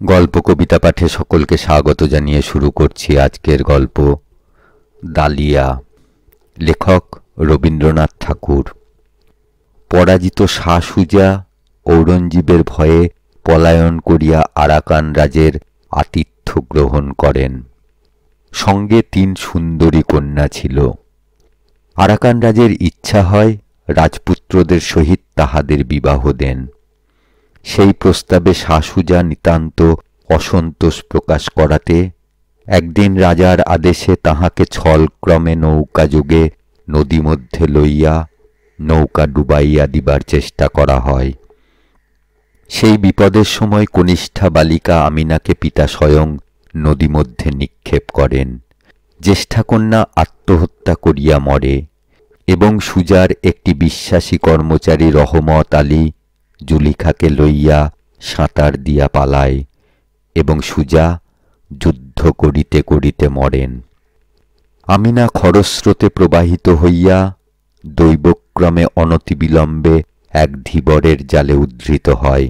গল্প কবিতা পাঠে সকলকে স্বাগত জানিয়ে শুরু করছি আজকের গল্প ডালিয়া। লেখক রবীন্দ্রনাথ ঠাকুর। পরাজিত শাহ সুজা ঔরঙ্গজেবের ভয়ে পলায়ন করিয়া আরাকান রাজের আতিথ্য গ্রহণ করেন। সঙ্গে ৩ সুন্দরী কন্যা ছিল। আরাকান রাজের ইচ্ছা হয় রাজপুত্রদের সহিত তাহাদের বিবাহ দেন। সেই প্রস্তাবে শাহ সুজা নিতান্ত অসন্তোষ প্রকাশ করাতে একদিন রাজার আদেশে তাহাকে ছলক্রমে নৌকা যোগে নদী মধ্যে লইয়া নৌকা ডুবাইয়া দিবার চেষ্টা করা হয়। সেই বিপদের সময় কনিষ্ঠা বালিকা আমিনাকে পিতা স্বয়ং নদী মধ্যে নিক্ষেপ করেন। জ্যেষ্ঠা কন্যা আত্মহত্যা করিয়া মরে এবং সুজার একটি বিশ্বাসী কর্মচারী রহমত আলী জুলিখাকে লইয়া সাঁতার দিয়া পালায় এবং সুজা যুদ্ধ করিতে করিতে মরেন। আমিনা খরস্রোতে প্রবাহিত হইয়া দৈবক্রমে অনতিবিলম্বে এক ধীবরের জালে উদ্ধৃত হয়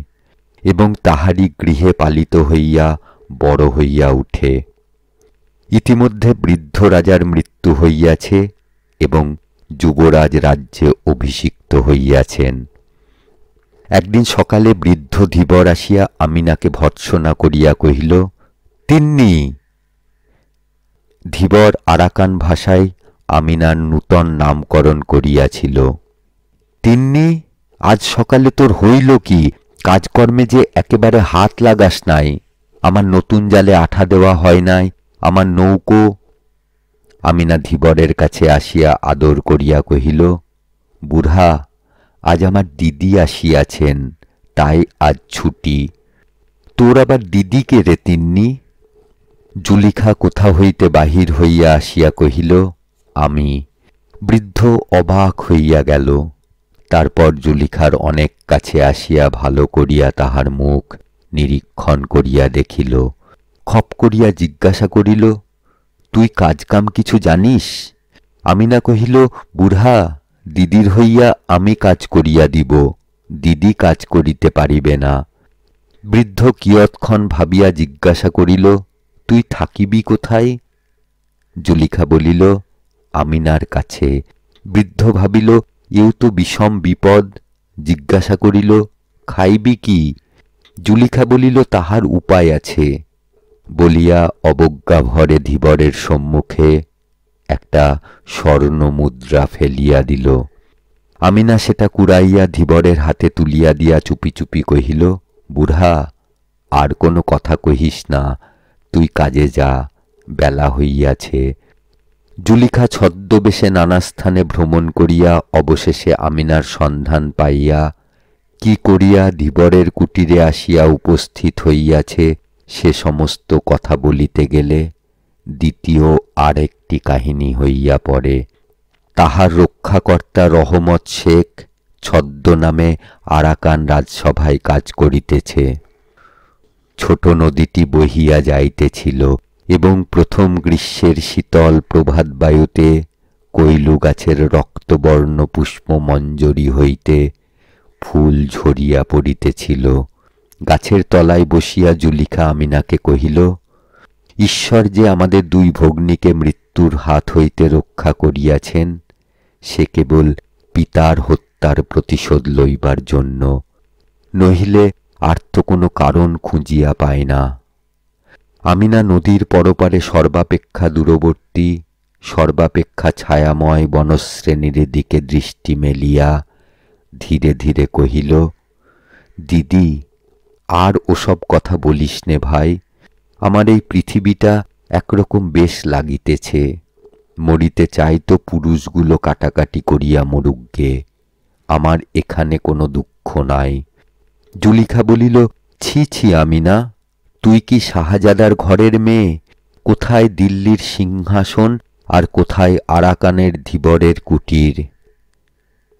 এবং তাহারই গৃহে পালিত হইয়া বড় হইয়া উঠে। ইতিমধ্যে বৃদ্ধ রাজার মৃত্যু হইয়াছে এবং যুবরাজ রাজ্যে অভিষিক্ত হইয়াছেন। একদিন সকালে বৃদ্ধ ধীবর আসিয়া আমিনাকে ভর্ৎসনা করিয়া কহিল, তিন্নি। ধীবর আরাকান ভাষায় আমিনার নূতন নামকরণ করিয়াছিল। তিন্নি, আজ সকালে তোর হইল কি? কাজকর্মে যে একেবারে হাত লাগাস নাই। আমার নতুন জালে আঠা দেওয়া হয় নাই। আমার নৌকো। আমিনা ধীবরের কাছে আসিয়া আদর করিয়া কহিল, বুড়া, আজ আমার দিদি আসিয়াছেন, তাই আজ ছুটি। তোর আবার দিদিকে রে তিন্নি? জুলিখা কোথা হইতে বাহির হইয়া আসিয়া কহিল, আমি। বৃদ্ধ অবাক হইয়া গেল। তারপর জুলিখার অনেক কাছে আসিয়া ভালো করিয়া তাহার মুখ নিরীক্ষণ করিয়া দেখিল। খপ করিয়া জিজ্ঞাসা করিল, তুই কাজকাম কিছু জানিস? আমিনা কহিল, বুড়া, দিদির হইয়া আমি কাজ করিয়া দিব, দিদি কাজ করিতে পারিবে না। বৃদ্ধ কিয়ৎক্ষণ ভাবিয়া জিজ্ঞাসা করিল, তুই থাকিবি কোথায়? জুলিখা বলিল, আমিনার কাছে। বৃদ্ধ ভাবিল, এও তো বিষম বিপদ। জিজ্ঞাসা করিল, খাইবি কি? জুলিখা বলিল, তাহার উপায় আছে। বলিয়া অবজ্ঞা ভরে ধীবরের সম্মুখে একটা স্বর্ণ মুদ্রা ফেলিয়া দিল। আমিনা সেটা কুড়াইয়া ধীবরের হাতে তুলিয়া দিয়া চুপি চুপি কহিল, বুড়া, আর কোনো কথা কহিস না, তুই কাজে যা, বেলা হইয়াছে। জুলিখা ছদ্মবেশে নানা স্থানে ভ্রমণ করিয়া অবশেষে আমিনার সন্ধান পাইয়া কি করিয়া ধীবরের কুটিরে আসিয়া উপস্থিত হইয়াছে সে সমস্ত কথা বলিতে গেলে দ্বিতীয় আরেকটি কাহিনী হইয়া পড়ে। তাহার রক্ষাকর্তা রহমত শেখ ছদ্মনামে আরাকান রাজসভায় কাজ করিতেছে। ছোট নদীটি বহিয়া যাইতেছিল এবং প্রথম গ্রীষ্মের শীতল প্রভাত বায়ুতে কৈলু গাছের রক্তবর্ণ পুষ্পমঞ্জরি হইতে ফুল ঝরিয়া পড়িতেছিল। গাছের তলায় বসিয়া জুলিখা আমিনাকে কহিল, ঈশ্বর যে আমাদের 2 ভগ্নীকে মৃত্যুর হাত হইতে রক্ষা করিয়াছেন, সে কেবল পিতার হত্যার প্রতিশোধ লইবার জন্য, নহিলে আর তো কোনো কারণ খুঁজিয়া পায় না। আমিনা নদীর পরপারে সর্বাপেক্ষা দূরবর্তী সর্বাপেক্ষা ছায়াময় বনশ্রেণীর দিকে দৃষ্টি মেলিয়া ধীরে ধীরে কহিল, দিদি, আর ওসব কথা বলিস নে ভাই। আমার এই পৃথিবীটা একরকম বেশ লাগিতেছে। মরিতে চাই তো পুরুষগুলো কাটাকাটি করিয়া মরুকগে, আমার এখানে কোনো দুঃখ নাই। জুলিখা বলিল, ছি ছি আমিনা, তুই কি শাহজাদার ঘরের মেয়ে? কোথায় দিল্লির সিংহাসন আর কোথায় আরাকানের ধীবরের কুটির?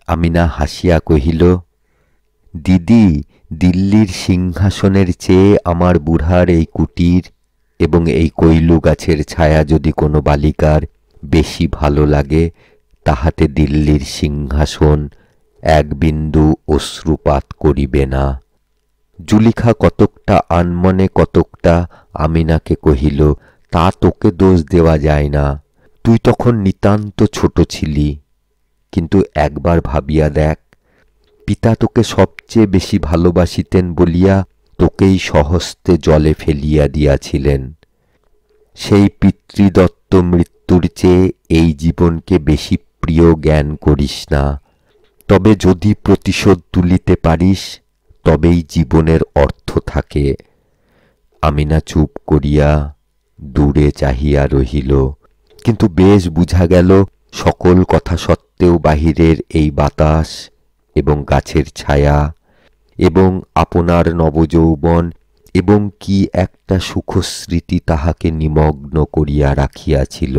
আমিনা হাসিয়া কহিল, দিদি, দিল্লির সিংহাসনের চেয়ে আমার বুড়ার এই কুটির এবং এই কৈলু গাছের ছায়া যদি কোনো বালিকার বেশি ভালো লাগে, তাহাতে দিল্লির সিংহাসন এক বিন্দু অশ্রুপাত করিবে না। জুলিখা কতকটা আনমনে কতকটা আমিনাকে কহিল, তা তোকে দোষ দেওয়া যায় না, তুই তখন নিতান্ত ছোট ছিলি। কিন্তু একবার ভাবিয়া দেখ, পিতা তোকে সবচেয়ে বেশি ভালোবাসিতেন বলিয়া তোকেই স্বহস্তে জলে ফেলিয়া দিয়াছিলেন। সেই পিতৃদত্ত মৃত্যুর চেয়ে এই জীবনকে বেশি প্রিয় জ্ঞান করিস না। তবে যদি প্রতিশোধ তুলিতে পারিস, তবেই জীবনের অর্থ থাকে। আমিনা চুপ করিয়া দূরে চাহিয়া রহিল। কিন্তু বেশ বুঝা গেল, সকল কথা সত্ত্বেও বাহিরের এই বাতাস এবং গাছের ছায়া এবং আপনার নবযৌবন এবং কি একটা সুখস্মৃতি তাহাকে নিমগ্ন করিয়া রাখিয়াছিল।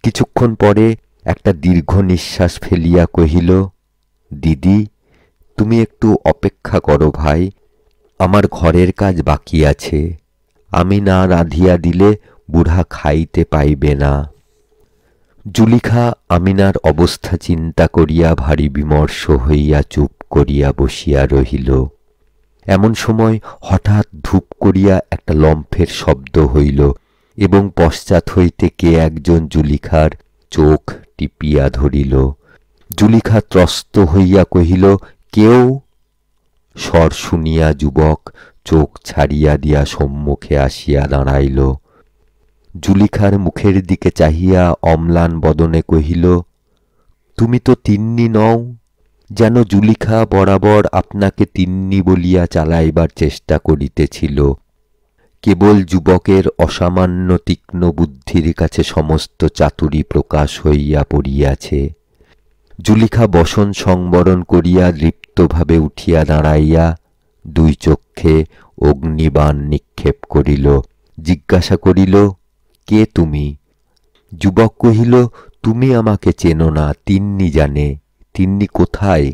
কিছুক্ষণ পরে একটা দীর্ঘ নিঃশ্বাস ফেলিয়া কহিল, দিদি, তুমি একটু অপেক্ষা করো ভাই, আমার ঘরের কাজ বাকি আছে, আমি না রাঁধিয়া দিলে বুড়া খাইতে পাইবে না। জুলিখা আমিনার অবস্থা চিন্তা করিয়া ভারী বিমর্ষ হইয়া চুপ করিয়া বসিয়া রহিল। এমন সময় হঠাৎ ধূপ করিয়া একটা লম্ফের শব্দ হইল এবং পশ্চাৎ হইতে কে একজন জুলিখার চোখ টিপিয়া ধরিল। জুলিখা ত্রস্ত হইয়া কহিল, কেউ? স্বর শুনিয়া যুবক চোখ ছাড়িয়া দিয়া সম্মুখে আসিয়া দাঁড়াইল। জুলিখার মুখের দিকে চাহিয়া অম্লান বদনে কহিল, তুমি তো তিন্নি নও। যেন জুলিখা বরাবর আপনাকে তিন্নি বলিয়া চালাইবার চেষ্টা করিতেছিল। কেবল যুবকের অসামান্য তীক্ষ্ণ বুদ্ধির কাছে সমস্ত চাতুরী প্রকাশ হইয়া পড়িয়াছে। জুলিখা বসন সংবরণ করিয়া দৃপ্তভাবে উঠিয়া দাঁড়াইয়া দুই চক্ষে অগ্নিবাণ নিক্ষেপ করিল। জিজ্ঞাসা করিল, কে তুমি? যুবক কহিল, তুমি আমাকে চেনো না, তিন্নি জানে। তিন্নি কোথায়?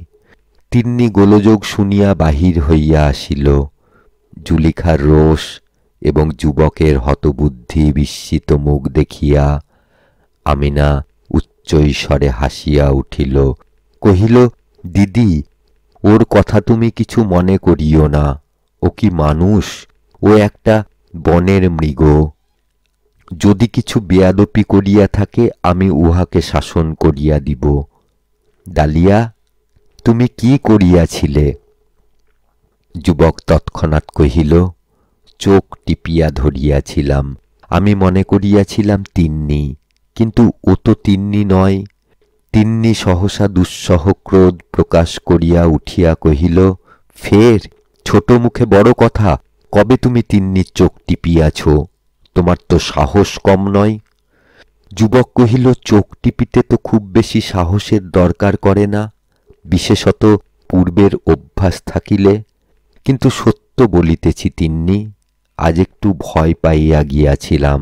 তিন্নি গোলযোগ শুনিয়া বাহির হইয়া আসিল। জুলিখার রোষ এবং যুবকের হতবুদ্ধি বিস্মিত মুখ দেখিয়া আমিনা উচ্চৈঃস্বরে হাসিয়া উঠিল। কহিল, দিদি, ওর কথা তুমি কিছু মনে করিও না। ও কি মানুষ? ও একটা বনের মৃগ। যদি কিছু বেয়াদপি করিয়া থাকে, আমি উহাকে শাসন করিয়া দিব। ডালিয়া, তুমি কি করিয়াছিলে? যুবক তৎক্ষণাৎ কহিল, চোখ টিপিয়া ধরিয়াছিলাম। আমি মনে করিয়াছিলাম তিন্নি, কিন্তু ও তো তিন্নি নয়। তিন্নি সহসা দুঃসহ ক্রোধ প্রকাশ করিয়া উঠিয়া কহিল, ফের ছোট মুখে বড় কথা, কবে তুমি তিন্নির চোখ টিপিয়াছ? তোমার তো সাহস কম নয়। যুবক কহিল, চোখ টিপিতে তো খুব বেশি সাহসের দরকার করে না, বিশেষত পূর্বের অভ্যাস থাকিলে। কিন্তু সত্য বলিতেছি তিন্নি, আজ একটু ভয় পাইয়া গিয়াছিলাম।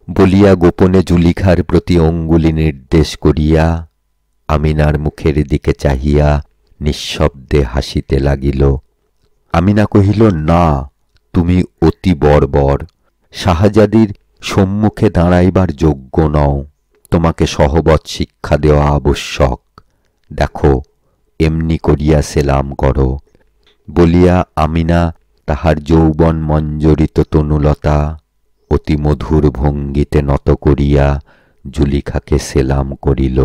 বলিয়া গোপনে জুলিখার প্রতি অঙ্গুলি নির্দেশ করিয়া আমিনার মুখের দিকে চাহিয়া নিঃশব্দে হাসিতে লাগিল। আমিনা কহিল, না, তুমি অতি বর্বর, শাহজাদির সম্মুখে দাঁড়াইবার যোগ্য নও। তোমাকে সহবত শিক্ষা দেওয়া আবশ্যক। দেখো, এমনি করিয়া সেলাম করো। বলিয়া আমিনা তাহার যৌবন মঞ্জরিত তনুলতা অতি মধুর ভঙ্গিতে নত করিয়া জুলিখাকে সেলাম করিল।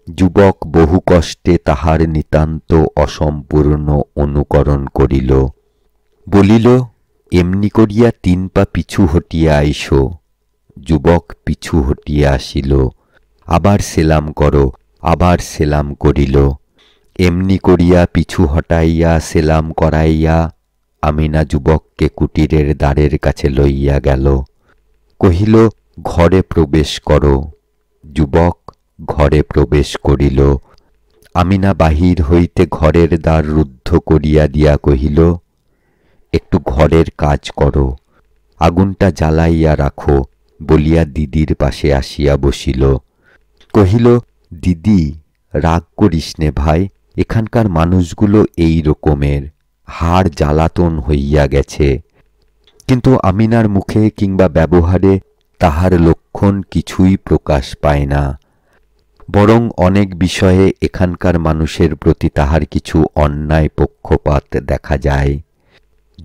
যুবক বহু কষ্টে তাহার নিতান্ত অসম্পূর্ণ অনুকরণ করিল। বলিল, এমনি করিয়া 3 পা পিছু হটিয়া আইসো। যুবক পিছু হটিয়া আসিল। আবার সেলাম করো। আবার সেলাম করিল। এমনি করিয়া পিছু হটাইয়া সেলাম করাইয়া আমিনা যুবককে কুটিরের দ্বারের কাছে লইয়া গেল। কহিল, ঘরে প্রবেশ করো। যুবক ঘরে প্রবেশ করিল। আমিনা বাহির হইতে ঘরের দ্বার রুদ্ধ করিয়া দিয়া কহিল, একটু ঘরের কাজ করো, আগুনটা জ্বালাইয়া রাখো। বলিয়া দিদির পাশে আসিয়া বসিল। কহিল, দিদি, রাগ করিস নে ভাই, এখানকার মানুষগুলো এই রকমের, হাড় জ্বালাতন হইয়া গেছে। কিন্তু আমিনার মুখে কিংবা ব্যবহারে তাহার লক্ষণ কিছুই প্রকাশ পায় না। বরং অনেক বিষয়ে এখানকার মানুষের প্রতি তাহার কিছু অন্যায় পক্ষপাত দেখা যায়।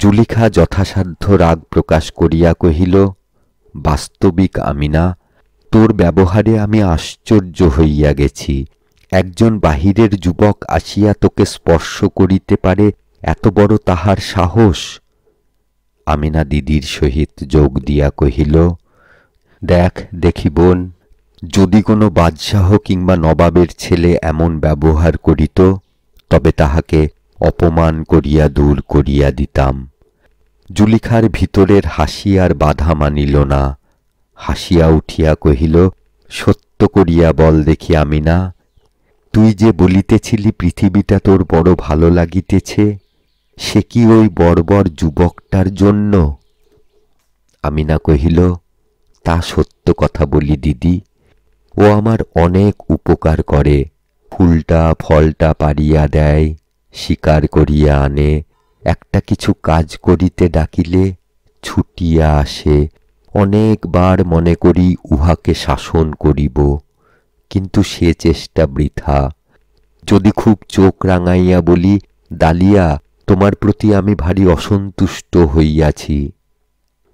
জুলিখা যথাসাধ্য রাগ প্রকাশ করিয়া কহিল, বাস্তবিক আমিনা, তোর ব্যবহারে আমি আশ্চর্য হইয়া গেছি। একজন বাহিরের যুবক আসিয়া তোকে স্পর্শ করিতে পারে, এত বড় তাহার সাহস? আমিনা দিদির সহিত যোগ দিয়া কহিল, দেখি বোন, যদি কোনো বাদশাহ কিংবা নবাবের ছেলে এমন ব্যবহার করিত, তবে তাহাকে অপমান করিয়া দূর করিয়া দিতাম। জুলিখার ভিতরের হাসি আর বাধা মানিল না। হাসিয়া উঠিয়া কহিল, সত্য করিয়া বল দেখি আমিনা, তুই যে বলিতেছিলি পৃথিবীটা তোর বড় ভালো লাগিতেছে, সে কি ওই বর্বর যুবকটার জন্য? আমিনা কহিল, তা সত্য কথা বলি দিদি, ও আমার অনেক উপকার করে। ফুলটা ফলটা পাড়িয়া দেয়, শিকার করিয়া আনে, একটা কিছু কাজ করিতে ডাকিলে ছুটিয়া আসে। অনেকবার মনে করি উহাকে শাসন করিব, কিন্তু সে চেষ্টা বৃথা। যদি খুব চোখ রাঙাইয়া বলি, ডালিয়া, তোমার প্রতি আমি ভারী অসন্তুষ্ট হইয়াছি,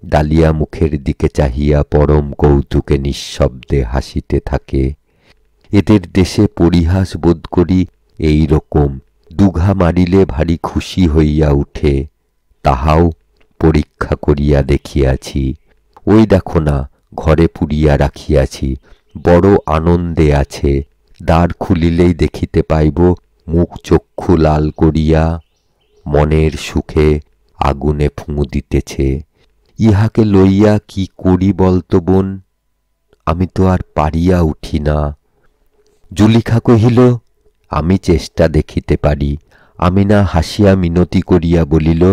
ডালিয়া মুখের দিকে চাহিয়া পরম কৌতুকে নিঃশব্দে হাসিতে থাকে। এদের দেশে পরিহাস বোধ করি এই রকম, দুঘা মারিলে ভারী খুশি হইয়া উঠে। তাহাও পরীক্ষা করিয়া দেখিয়াছি। ওই দেখো না, ঘরে পুরিয়া রাখিয়াছি, বড় আনন্দে আছে। দ্বার খুলিলেই দেখিতে পাইব মুখ চক্ষু লাল করিয়া মনের সুখে আগুনে ফুঁ দিতেছে। ইহাকে লইয়া কি করি বলতো বোন? আমি তো আর পারিয়া উঠি না। জুলিখা কহিল, আমি চেষ্টা দেখিতে পারি। আমিনা হাসিয়া মিনতি করিয়া বলিল,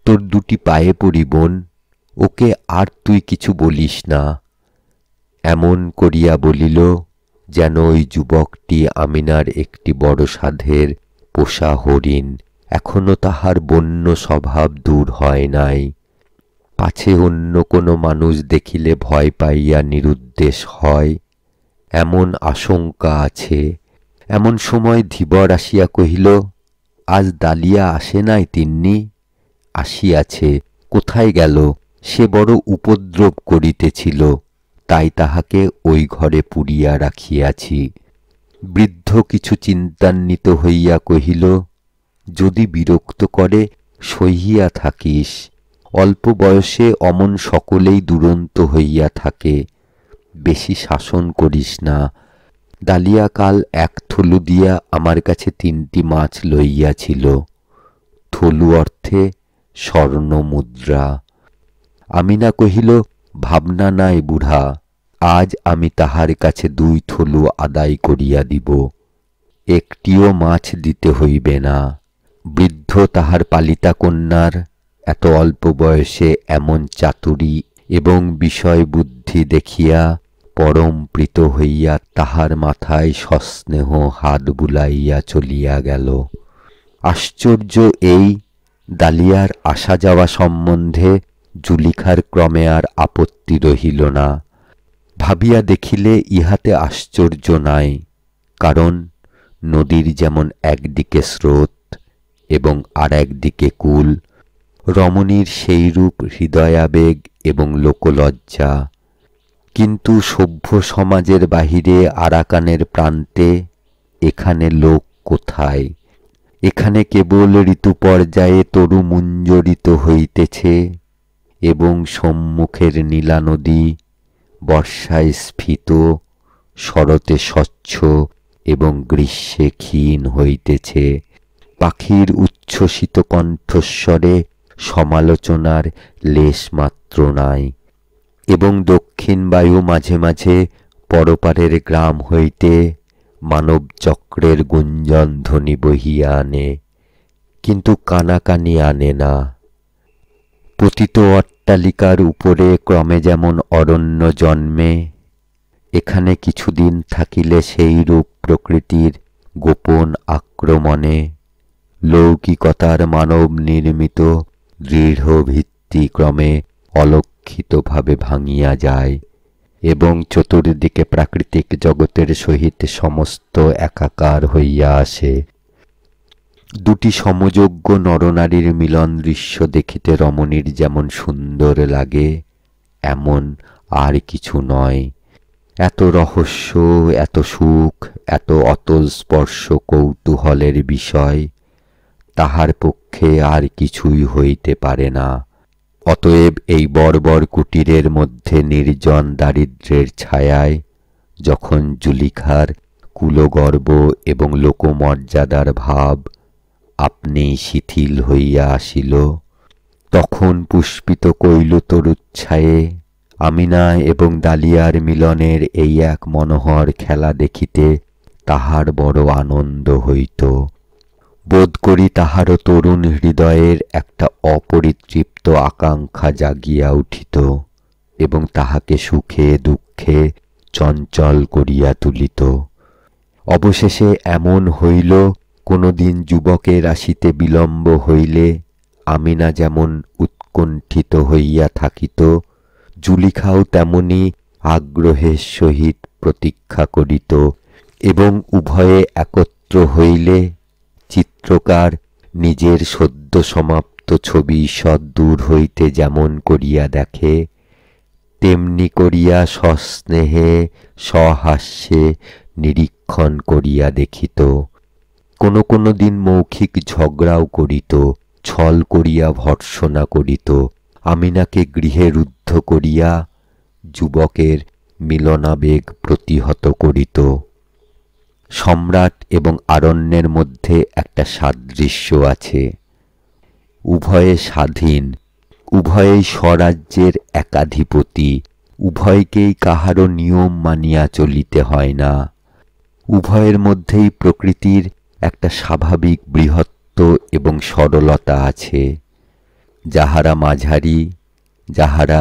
তোর দুটি পায়ে পড়ি বোন, ওকে আর তুই কিছু বলিস না। এমন করিয়া বলিল যেন ওই যুবকটি আমিনার একটি বড় সাধের পোষা হরিণ, এখনো তাহার বন্য স্বভাব দূর হয় নাই। পাছে অন্য কোনো মানুষ দেখিলে ভয় পাইয়া নিরুদ্দেশ হয়, এমন আশঙ্কা আছে। এমন সময় ধীবর আসিয়া কহিল, আজ ডালিয়া আসে নাই তিন্নি? আসিয়াছে। কোথায় গেল? সে বড় উপদ্রব করিতেছিল, তাই তাহাকে ওই ঘরে পুরিয়া রাখিয়াছি। বৃদ্ধ কিছু চিন্তান্বিত হইয়া কহিল, যদি বিরক্ত করে সহিয়া থাকিস। অল্প বয়সে অমন সকলেই দুরন্ত হইয়া থাকে, বেশি শাসন করিস না। ডালিয়া কাল এক থলু দিয়া আমার কাছে 3টি মাছ লইয়াছিল, থলু অর্থে স্বর্ণ মুদ্রা। আমিনা কহিল, ভাবনা নাই বুড়া, আজ আমি তাহার কাছে 2 থলু আদায় করিয়া দিব, একটিও মাছ দিতে হইবে না। বৃদ্ধ তাহার পালিতা কন্যার এত অল্প বয়সে এমন চাতুরী এবং বিষয় বুদ্ধি দেখিয়া পরম প্রীত হইয়া তাহার মাথায় সস্নেহ হাত বুলাইয়া চলিয়া গেল। আশ্চর্য এই, ডালিয়ার আসা যাওয়া সম্বন্ধে জুলিখার ক্রমে আর আপত্তি রহিল না। ভাবিয়া দেখিলে ইহাতে আশ্চর্য নাই, কারণ নদীর যেমন একদিকে স্রোত এবং আর একদিকে কূল, রমণীর সেইরূপ হৃদয়াবেগ এবং লোকলজ্জা। কিন্তু সভ্য সমাজের বাহিরে আরাকানের প্রান্তে এখানে লোক কোথায়? এখানে কেবল ঋতু পর্যায়ে তরু মুঞ্জরিত হইতেছে এবং সম্মুখের নীলা নদী বর্ষায় স্ফীত, শরতে স্বচ্ছ এবং গ্রীষ্মে ক্ষীণ হইতেছে। পাখির উচ্ছ্বসিত কণ্ঠস্বরে সমালোচনার লেশমাত্র নাই, এবং দক্ষিণ বায়ু মাঝে মাঝে পরপারের গ্রাম হইতে মানব চক্রের গুঞ্জন ধ্বনি বহিয়া আনে, কিন্তু কানাকানি আনে না। পতিত অট্টালিকার উপরে ক্রমে যেমন অরণ্য জন্মে, এখানে কিছুদিন থাকিলে সেইরূপ প্রকৃতির গোপন আক্রমণে লৌকিকতার মানব নির্মিত দৃঢ় ভিত্তি ক্রমে অলক্ষিতভাবে ভাঙিয়া যায় এবং চতুর্দিকে প্রাকৃতিক জগতের সহিত সমস্ত একাকার হইয়া আসে। দুটি সমযোগ্য নরনারীর মিলন দৃশ্য দেখিতে রমণীর যেমন সুন্দর লাগে, এমন আর কিছু নয়। এত রহস্য, এত সুখ, এত অতল স্পর্শ কৌতূহলের বিষয় তাহার পক্ষে আর কিছুই হইতে পারে না। অতএব এই বর্বর কুটিরের মধ্যে নির্জন দারিদ্র্যের ছায়ায় যখন জুলিখার কুলগর্ব এবং লোকমর্যাদার ভাব আপনি শিথিল হইয়া আসিল, তখন পুষ্পিত কৈলতরুচ্ছায়ে আমিনা এবং দালিয়ার মিলনের এই এক মনোহর খেলা দেখিতে তাহার বড় আনন্দ হইত। বোধ করি তাহারও তরুণ হৃদয়ের একটা অপরিতৃপ্ত আকাঙ্ক্ষা জাগিয়া উঠিত এবং তাহাকে সুখে দুঃখে চঞ্চল করিয়া তুলিত। অবশেষে এমন হইল, কোনোদিন যুবকের আসিতে বিলম্ব হইলে আমিনা যেমন উৎকণ্ঠিত হইয়া থাকিত, জুলিখাও তেমনি আগ্রহের সহিত প্রতীক্ষা করিত এবং উভয়ে একত্র হইলে চিত্রকার নিজের সদ্য সমাপ্ত ছবি সদ্দূর হইতে যেমন করিয়া দেখে, তেমনি করিয়া সস্নেহে সহাস্যে নিরীক্ষণ করিয়া দেখিত। কোনো কোনো দিন মৌখিক ঝগড়াও করিত, ছল করিয়া ভর্ৎসনা করিত, আমিনাকে গৃহে রুদ্ধ করিয়া যুবকের মিলনাবেগ প্রতিহত করিত। সম্রাট এবং আরণ্যের মধ্যে একটা সাদৃশ্য আছে। উভয়ে স্বাধীন, উভয়েই স্বরাজ্যের একাধিপতি, উভয়কেই কাহারও নিয়ম মানিয়া চলিতে হয় না। উভয়ের মধ্যেই প্রকৃতির একটা স্বাভাবিক বৃহত্ব এবং সরলতা আছে। যাহারা মাঝারি, যাহারা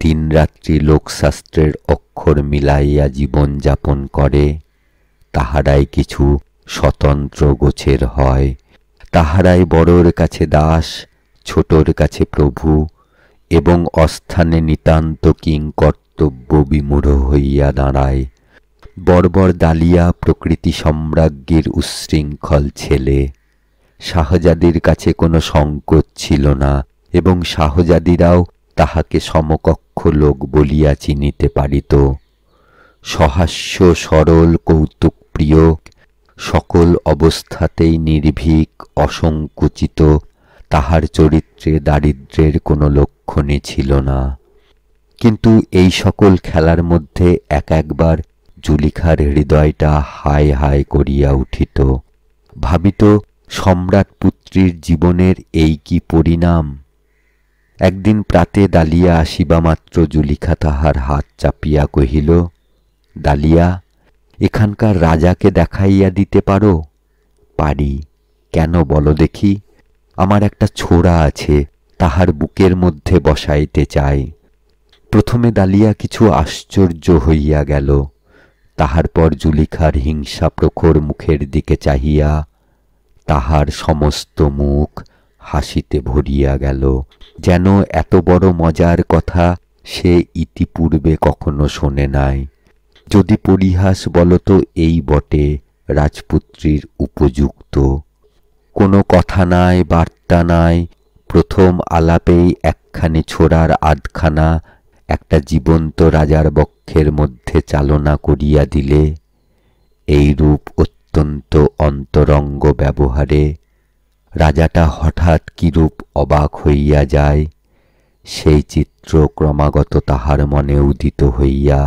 দিনরাত্রি লোকশাস্ত্রের অক্ষর মিলাইয়া জীবন যাপন করে, তাহারাই কিছু স্বতন্ত্র গোছের হয়। তাহারাই বড়োর কাছে দাস, ছোটোর কাছে প্রভু এবং অস্থানে নিতান্ত কিংকর্তব্য বিমূঢ় হইয়া দাঁড়ায়। বর্বর দালিয়া প্রকৃতি সম্রাজ্ঞীর উচ্ছৃঙ্খল ছেলে। শাহজাদির কাছে কোনো সংকোচ ছিল না এবং শাহজাদিরাও তাহাকে সমকক্ষ লোক বলিয়া চিনিতে পারিত। সহাস্য, সরল, কৌতুকপ্রিয়, সকল অবস্থাতেই নির্ভীক, অসংকুচিত, তাহার চরিত্রে দারিদ্র্যের কোনো লক্ষণই ছিল না। কিন্তু এই সকল খেলার মধ্যে এক একবার জুলিখার হৃদয়টা হায় হায় করিয়া উঠিত। ভাবিত, সম্রাট পুত্রীর জীবনের এই কি পরিণাম। একদিন প্রাতে দালিয়া আসিবা মাত্র জুলিখা তাহার হাত চাপিয়া কহিল, দালিয়া, এখানকার রাজাকে দেখাইয়া দিতে পারো? পারি। কেন বলো দেখি? আমার একটা ছোড়া আছে, তাহার বুকের মধ্যে বসাইতে চাই। প্রথমে দালিয়া কিছু আশ্চর্য হইয়া গেল, তাহার পর জুলিখার হিংসা প্রখর মুখের দিকে চাহিয়া তাহার সমস্ত মুখ হাসিতে ভরিয়া গেল, যেন এত বড় মজার কথা সে ইতিপূর্বে কখনো শোনে নাই। যদি পরিহাস বলো তো এই বটে রাজপুত্রীর উপযুক্ত। কোনো কথা নাই, বার্তা নাই, প্রথম আলাপেই একখানি ছোড়ার আধখানা একটা জীবন্ত রাজার বক্ষের মধ্যে চালনা করিয়া দিলে, এইরূপ অত্যন্ত অন্তরঙ্গ ব্যবহারে রাজাটা হঠাৎ কিরূপ অবাক হইয়া যায়, সেই চিত্র ক্রমাগত তাহার মনে উদিত হইয়া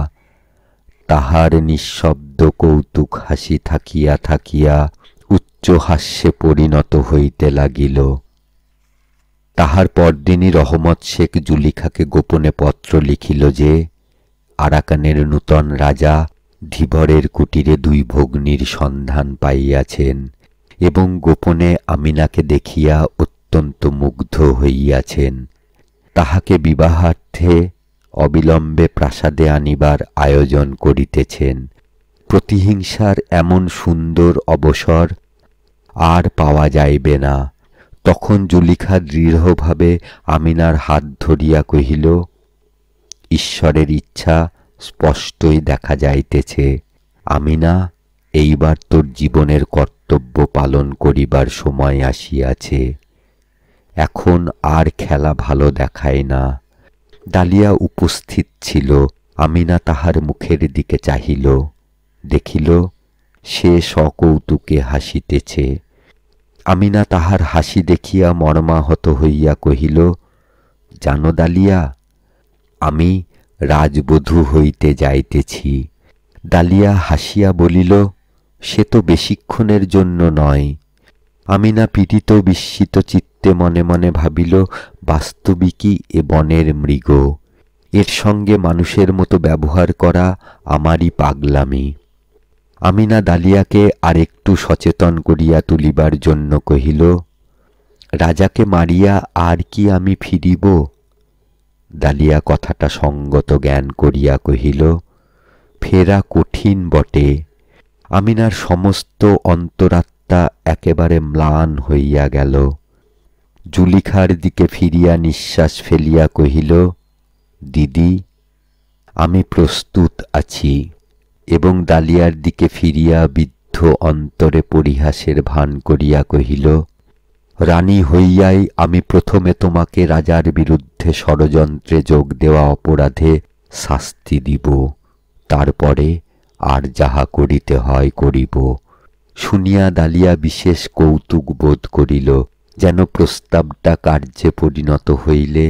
তাহার নিঃশব্দ কৌতুক হাসি থাকিয়া থাকিয়া উচ্চ হাস্যে পরিণত হইতে লাগিল। তাহার পরদিনই রহমত শেখ জুলিখাকে গোপনে পত্র লিখিল যে আরাকানের নূতন রাজা ধীবরের কুটিরে দুই ভগ্নীর সন্ধান পাইয়াছেন এবং গোপনে আমিনাকে দেখিয়া অত্যন্ত মুগ্ধ হইয়াছেন। তাহাকে বিবাহার্থে অবিলম্বে প্রাসাদে আনিবার আয়োজন করিতেছেন। প্রতিহিংসার এমন সুন্দর অবসর আর পাওয়া যাইবে না। তখন জুলিখা দৃঢ়ভাবে আমিনার হাত ধরিয়া কহিল, ঈশ্বরের ইচ্ছা স্পষ্টই দেখা যাইতেছে। আমিনা, এইবার তোর জীবনের কর্তব্য পালন করিবার সময় আসিয়াছে। এখন আর খেলা ভালো দেখায় না। ডালিয়া উপস্থিত ছিল। আমিনা তাহার মুখের দিকে চাহিল, দেখিল সে সকৌতুকে হাসিতেছে। আমিনা তাহার হাসি দেখিয়া মর্মাহত হইয়া কহিল, জানো ডালিয়া, আমি রাজবধূ হইতে যাইতেছি। ডালিয়া হাসিয়া বলিল, সে তো বেশিক্ষণের জন্য নয়। আমিনা পীড়িত বিস্মিত চিত্তে মনে মনে ভাবিল, বাস্তবিকই এ বনের মৃগ, এর সঙ্গে মানুষের মতো ব্যবহার করা আমারই পাগলামি। আমিনা ডালিয়াকে আর একটু সচেতন করিয়া তুলিবার জন্য কহিল, রাজাকে মারিয়া আর কি আমি ফিরিব? ডালিয়া কথাটা সঙ্গত জ্ঞান করিয়া কহিল, ফেরা কঠিন বটে। আমিনার সমস্ত অন্তরাত্মা একেবারে ম্লান হইয়া গেল। জুলিখার দিকে ফিরিয়া নিঃশ্বাস ফেলিয়া কহিল, দিদি, আমি প্রস্তুত আছি। এবং ডালিয়ার দিকে ফিরিয়া বিদ্ধ অন্তরে পরিহাসের ভান করিয়া কহিল, রানী হইয়াই আমি প্রথমে তোমাকে রাজার বিরুদ্ধে ষড়যন্ত্রে যোগ দেওয়া অপরাধে শাস্তি দিব, তারপরে আর যাহা করিতে হয় করিব। শুনিয়া ডালিয়া বিশেষ কৌতুক বোধ করিল, যেন প্রস্তাবটা কার্যে পরিণত হইলে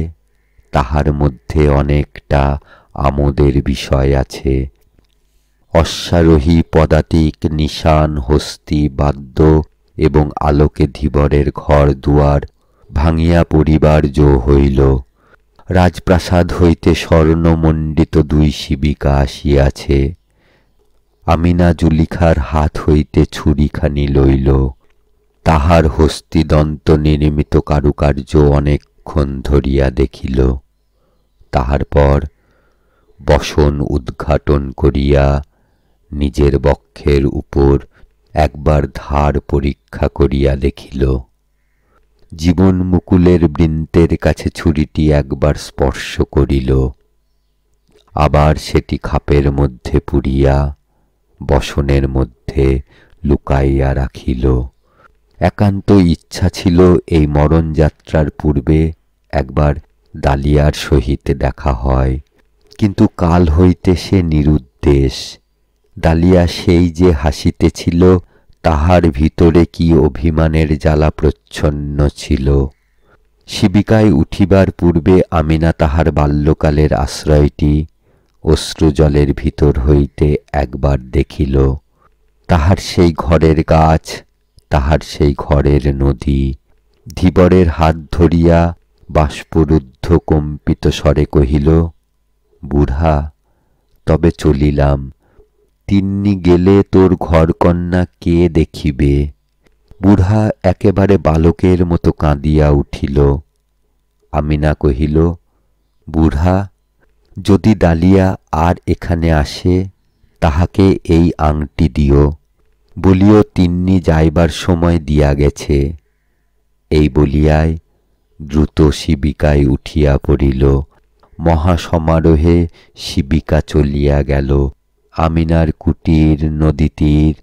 তাহার মধ্যে অনেকটা আমোদের বিষয় আছে। অশ্বারোহী পদাতিক নিশান হস্তি বাদ্য এবং আলোকে ধীবরের ঘর দুয়ার ভাঙিয়া পড়িবার জো হইল। রাজপ্রাসাদ হইতে স্বর্ণমণ্ডিত দুই শিবিকা আসিয়াছে। আমিনা জুলিখার হাত হইতে ছুরিখানি লইল। তাহার হস্তিদন্ত নির্মিত কারুকার্য অনেকক্ষণ ধরিয়া দেখিল। তাহার পর বসন উদ্ঘাটন করিয়া নিজের বক্ষের উপর একবার ধার পরীক্ষা করিয়া দেখিল। জীবন মুকুলের বৃন্তের কাছে ছুরিটি একবার স্পর্শ করিল, আবার সেটি খাপের মধ্যে পুরিয়া বসনের মধ্যে লুকাইয়া রাখিল। একান্ত ইচ্ছা ছিল এই মরণযাত্রার পূর্বে একবার ডালিয়ার সহিত দেখা হয়, কিন্তু কাল হইতে সে নিরুদ্দেশ। ডালিয়া সেই যে হাসিতেছিল, তাহার ভিতরে কি অভিমানের জ্বালা প্রচ্ছন্ন ছিল। শিবিকায় উঠিবার পূর্বে আমিনা তাহার বাল্যকালের আশ্রয়টি অশ্রুজলের ভিতর হইতে একবার দেখিল। তাহার সেই ঘরের গাছ, তাহার সেই ঘরের নদী। ধীবরের হাত ধরিয়া বাষ্পরুদ্ধ কম্পিত স্বরে কহিল, বুড়া, তবে চলিলাম। তিন্নি গেলে তোর ঘরকন্যা কে দেখিবে? বুড়া একেবারে বালকের মতো কাঁদিয়া উঠিল। আমিনা কহিল, বুড়া, যদি ডালিয়া আর এখানে আসে, তাহাকে এই আংটি দিও, বলিও তিন্নি যাইবার সময় দিয়া গেছে। এই বলিয়ায় দ্রুত শিবিকায় উঠিয়া পড়িল। মহাসমারোহে শিবিকা চলিয়া গেল। আমিনার কুটির, নদীতীর,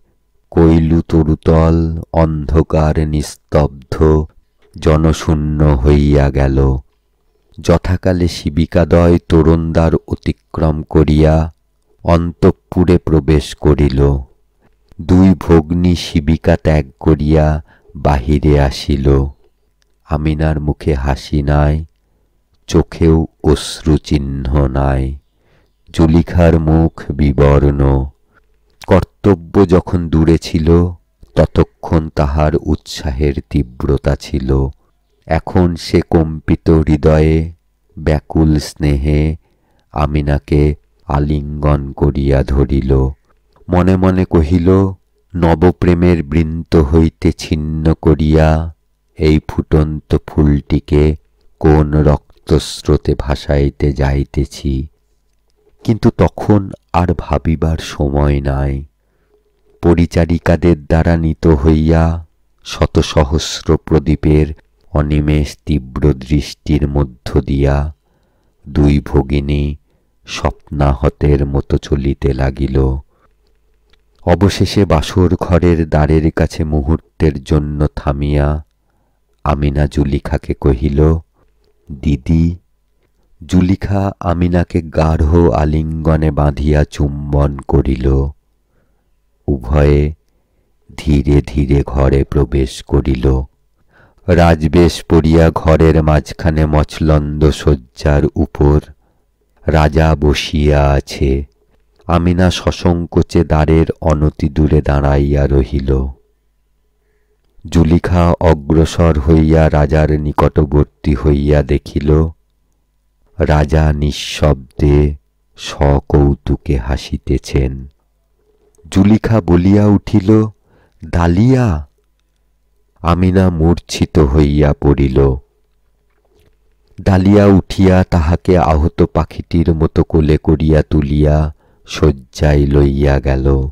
কৈলু তরুতল অন্ধকার নিস্তব্ধ জনশূন্য হইয়া গেল। যথাকালে শিবিকাদ্বয় তোরণদ্বার অতিক্রম করিয়া অন্তঃপুরে প্রবেশ করিল। দুই ভগ্নী শিবিকা ত্যাগ করিয়া বাহিরে আসিল। আমিনার মুখে হাসি নাই, চোখেও অশ্রুচিহ্ন নাই। জুলিখার মুখ বিবর্ণ। কর্তব্য যখন দূরে ছিল, ততক্ষণ তাহার উৎসাহের তীব্রতা ছিল। এখন সে কম্পিত হৃদয়ে ব্যাকুল স্নেহে আমিনাকে আলিঙ্গন করিয়া ধরিল। মনে মনে কহিল, নবপ্রেমের বৃন্ত হইতে ছিন্ন করিয়া এই ফুটন্ত ফুলটিকে কোন রক্তস্রোতে ভাসাইতে যাইতেছি। কিন্তু তখন আর ভাবিবার সময় নাই। পরিচারিকাদের দ্বারা নীত হইয়া শত সহস্র প্রদীপের অনিমেষ তীব্র দৃষ্টির মধ্য দিয়া দুই ভগিনী স্বপ্নাহতের মতো চলিতে লাগিল। অবশেষে বাসর ঘরের দ্বারের কাছে মুহূর্তের জন্য থামিয়া আমিনা জুলিখাকে কহিল, দিদি। জুলিখা আমিনাকে গাঢ় আলিঙ্গনে বাঁধিয়া চুম্বন করিল। উভয়ে ধীরে ধীরে ঘরে প্রবেশ করিল। রাজবেশ পরিয়া ঘরের মাঝখানে মচলন্দ শয্যার উপর রাজা বসিয়া আছে। আমিনা সসংকোচে দ্বারের অনতি দূরে দাঁড়াইয়া রহিল। জুলিখা অগ্রসর হইয়া রাজার নিকটবর্তী হইয়া দেখিল রাজা নিঃশব্দে সকৌতুকে হাসিতেছেন। জুলিখা বলিয়া উঠিল, ডালিয়া। আমিনা মূর্ছিত হইয়া পড়িল। ডালিয়া উঠিয়া তাহাকে আহত পাখিটির মতো কোলে করিয়া তুলিয়া শয্যায় লইয়া গেল।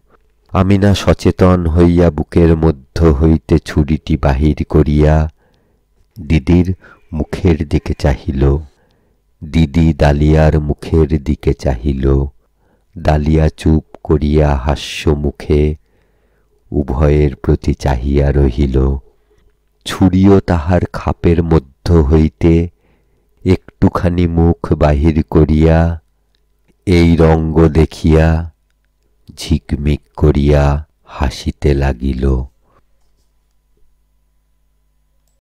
আমিনা সচেতন হইয়া বুকের মধ্য হইতে ছুরিটি বাহির করিয়া দিদির মুখের দিকে চাহিল। দিদি ডালিয়ার মুখের দিকে চাহিল। ডালিয়া চুপ করিয়া হাস্য মুখে উভয়ের প্রতি চাহিয়া রহিল। ছুরিও তাহার খাপের মধ্য হইতে একটুখানি মুখ বাহির করিয়া এই রঙ্গ দেখিয়া ঝিকমিক করিয়া হাসিতে লাগিল।